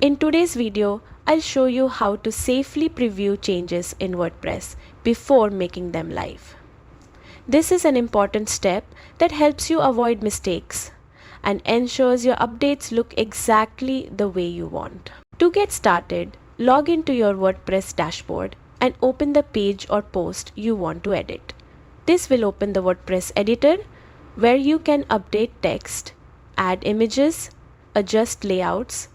In today's video, I'll show you how to safely preview changes in WordPress before making them live. This is an important step that helps you avoid mistakes and ensures your updates look exactly the way you want. To get started, log into your WordPress dashboard and open the page or post you want to edit. This will open the WordPress editor where you can update text, add images, adjust layouts,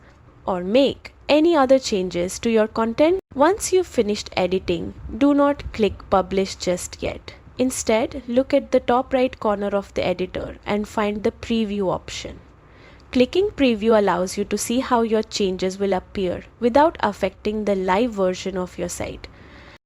or make any other changes to your content. Once you've finished editing, do not click publish just yet. Instead, look at the top right corner of the editor and find the preview option. Clicking preview allows you to see how your changes will appear without affecting the live version of your site.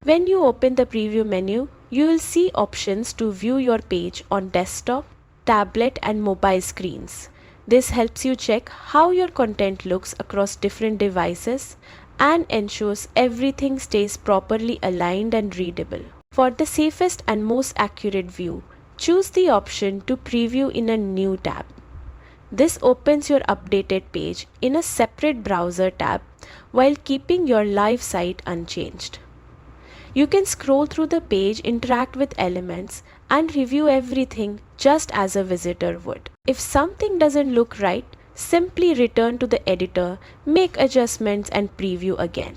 When you open the preview menu, you will see options to view your page on desktop, tablet, and mobile screens. This helps you check how your content looks across different devices and ensures everything stays properly aligned and readable. For the safest and most accurate view, choose the option to preview in a new tab. This opens your updated page in a separate browser tab while keeping your live site unchanged. You can scroll through the page, interact with elements, and review everything just as a visitor would. If something doesn't look right, simply return to the editor, make adjustments, and preview again.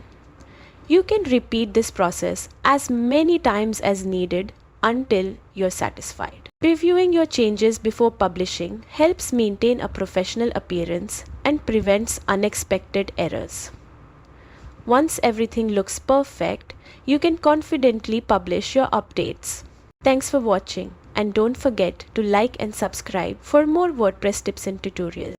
You can repeat this process as many times as needed until you're satisfied. Previewing your changes before publishing helps maintain a professional appearance and prevents unexpected errors. Once everything looks perfect, you can confidently publish your updates. Thanks for watching, and don't forget to like and subscribe for more WordPress tips and tutorials.